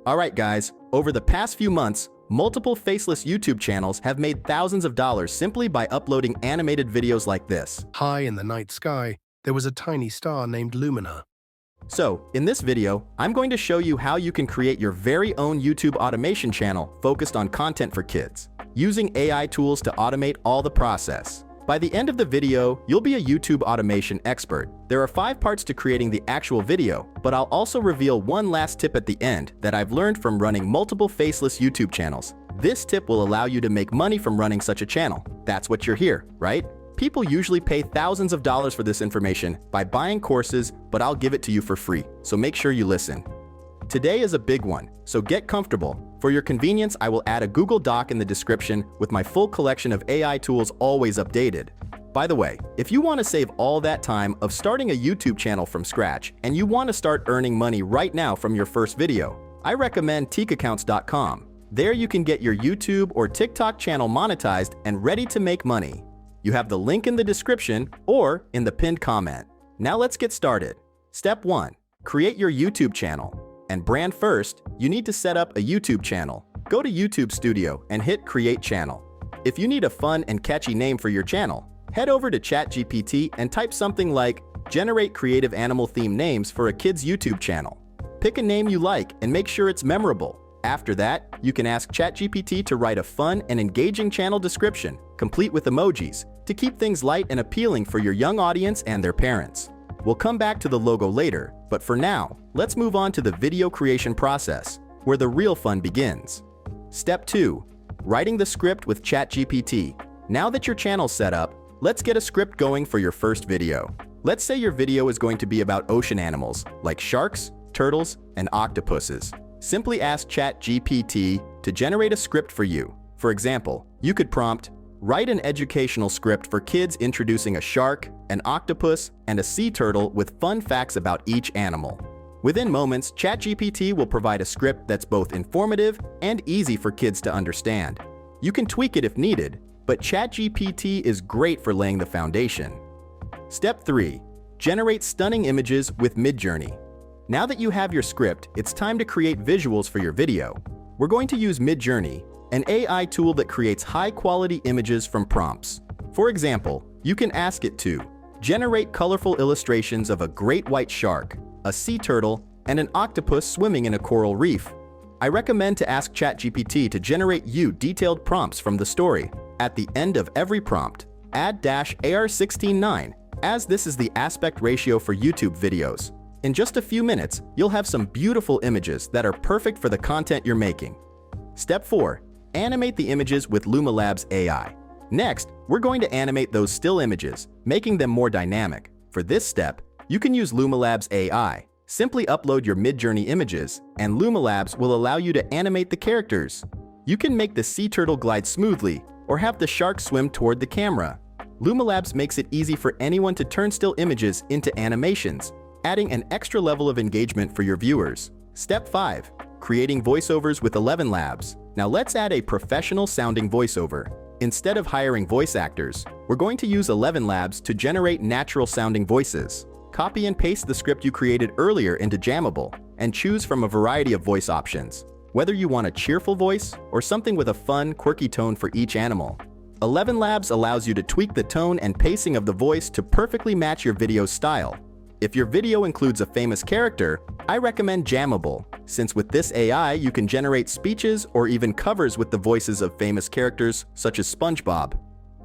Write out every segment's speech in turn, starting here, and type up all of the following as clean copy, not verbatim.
Alright guys, over the past few months, multiple faceless YouTube channels have made thousands of dollars simply by uploading animated videos like this. High in the night sky, there was a tiny star named Lumina. So, in this video, I'm going to show you how you can create your very own YouTube automation channel focused on content for kids, using AI tools to automate all the process. By the end of the video, you'll be a YouTube automation expert. There are 5 parts to creating the actual video, but I'll also reveal one last tip at the end that I've learned from running multiple faceless YouTube channels. This tip will allow you to make money from running such a channel. That's what you're here, right? People usually pay thousands of dollars for this information by buying courses, but I'll give it to you for free, so make sure you listen. Today is a big one, so get comfortable. For your convenience, I will add a Google Doc in the description with my full collection of AI tools always updated. By the way, if you want to save all that time of starting a YouTube channel from scratch and you want to start earning money right now from your first video, I recommend teakaccounts.com. There you can get your YouTube or TikTok channel monetized and ready to make money. You have the link in the description or in the pinned comment. Now let's get started. Step 1. Create your YouTube channel. And brand first, you need to set up a YouTube channel. Go to YouTube Studio and hit Create Channel. If you need a fun and catchy name for your channel, head over to Chatgpt and type something like Generate Creative Animal Theme Names for a kid's YouTube channel. Pick a name you like and make sure it's memorable. After that, you can ask Chatgpt to write a fun and engaging channel description, complete with emojis, to keep things light and appealing for your young audience and their parents. We'll come back to the logo later, but for now, let's move on to the video creation process, where the real fun begins. Step 2. Writing the script with Chatgpt. Now that your channel's set up, let's get a script going for your first video. Let's say your video is going to be about ocean animals, like sharks, turtles, and octopuses. Simply ask Chatgpt to generate a script for you. For example, you could prompt, write an educational script for kids introducing a shark, an octopus, and a sea turtle with fun facts about each animal. Within moments, Chatgpt will provide a script that's both informative and easy for kids to understand. You can tweak it if needed, but Chatgpt is great for laying the foundation. Step 3. Generate stunning images with Midjourney. Now that you have your script, it's time to create visuals for your video. We're going to use Midjourney, an AI tool that creates high-quality images from prompts. For example, you can ask it to generate colorful illustrations of a great white shark, a sea turtle, and an octopus swimming in a coral reef. I recommend to ask Chatgpt to generate you detailed prompts from the story. At the end of every prompt, add -AR169, as this is the aspect ratio for YouTube videos. In just a few minutes, you'll have some beautiful images that are perfect for the content you're making. Step 4. Animate the images with Lumilab's AI. Next, we're going to animate those still images, making them more dynamic. For this step, you can use Lumilab's AI. Simply upload your Midjourney images, and Lumilabs will allow you to animate the characters. You can make the sea turtle glide smoothly, or have the shark swim toward the camera. Lumilabs makes it easy for anyone to turn still images into animations, adding an extra level of engagement for your viewers. Step 5. Creating voiceovers with 11 Labs. Now let's add a professional-sounding voiceover. Instead of hiring voice actors, we're going to use 11 Labs to generate natural-sounding voices. Copy and paste the script you created earlier into Jammable, and choose from a variety of voice options, whether you want a cheerful voice or something with a fun, quirky tone for each animal. 11 Labs allows you to tweak the tone and pacing of the voice to perfectly match your video's style. If your video includes a famous character, I recommend Jammable, since with this AI you can generate speeches or even covers with the voices of famous characters such as SpongeBob.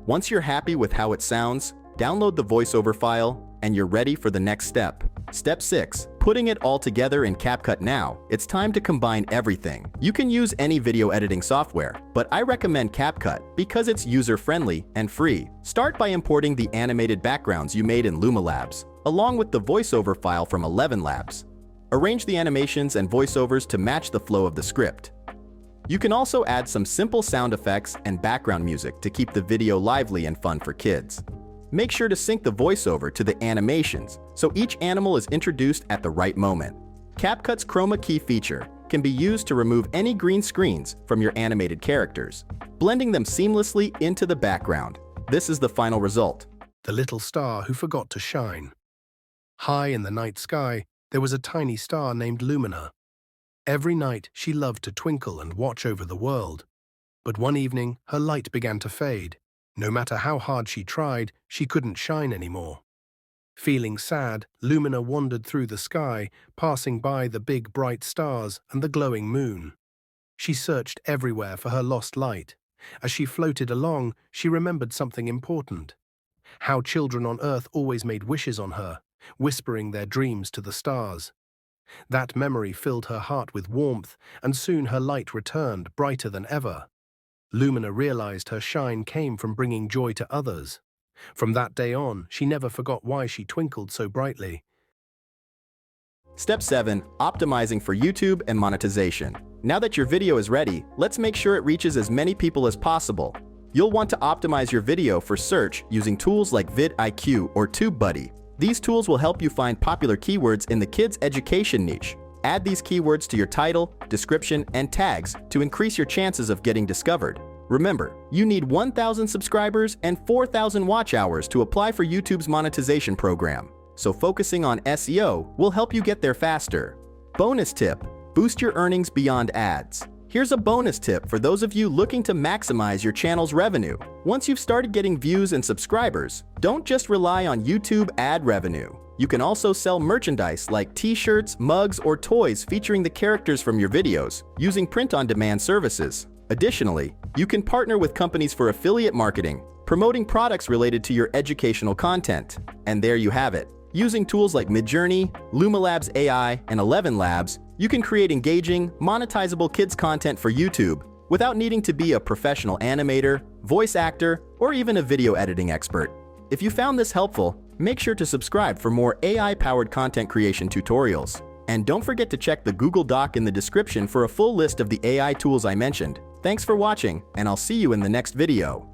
Once you're happy with how it sounds, download the voiceover file and you're ready for the next step. Step 6. Putting it all together in CapCut. Now, it's time to combine everything. You can use any video editing software, but I recommend CapCut because it's user-friendly and free. Start by importing the animated backgrounds you made in Lumilabs, along with the voiceover file from 11 Labs. Arrange the animations and voiceovers to match the flow of the script. You can also add some simple sound effects and background music to keep the video lively and fun for kids. Make sure to sync the voiceover to the animations so each animal is introduced at the right moment. CapCut's Chroma Key feature can be used to remove any green screens from your animated characters, blending them seamlessly into the background. This is the final result. The little star who forgot to shine. High in the night sky, there was a tiny star named Lumina. Every night she loved to twinkle and watch over the world. But one evening her light began to fade. No matter how hard she tried, she couldn't shine anymore. Feeling sad, Lumina wandered through the sky, passing by the big bright stars and the glowing moon. She searched everywhere for her lost light. As she floated along, she remembered something important: how children on Earth always made wishes on her, whispering their dreams to the stars. That memory filled her heart with warmth, and soon her light returned, brighter than ever. Lumina realized her shine came from bringing joy to others. From that day on, she never forgot why she twinkled so brightly. Step 7. Optimizing for YouTube and monetization. Now that your video is ready, let's make sure it reaches as many people as possible. You'll want to optimize your video for search using tools like vidIQ or TubeBuddy. These tools will help you find popular keywords in the kids' education niche. Add these keywords to your title, description, and tags to increase your chances of getting discovered. Remember, you need 1,000 subscribers and 4,000 watch hours to apply for YouTube's monetization program. So focusing on SEO will help you get there faster. Bonus tip: boost your earnings beyond ads. Here's a bonus tip for those of you looking to maximize your channel's revenue. Once you've started getting views and subscribers, don't just rely on YouTube ad revenue. You can also sell merchandise like t-shirts, mugs, or toys featuring the characters from your videos using print-on-demand services. Additionally, you can partner with companies for affiliate marketing, promoting products related to your educational content. And there you have it. Using tools like Midjourney, Lumilabs AI, and 11 Labs, you can create engaging, monetizable kids content for YouTube without needing to be a professional animator, voice actor, or even a video editing expert. If you found this helpful, make sure to subscribe for more AI-powered content creation tutorials. And don't forget to check the Google Doc in the description for a full list of the AI tools I mentioned. Thanks for watching, and I'll see you in the next video.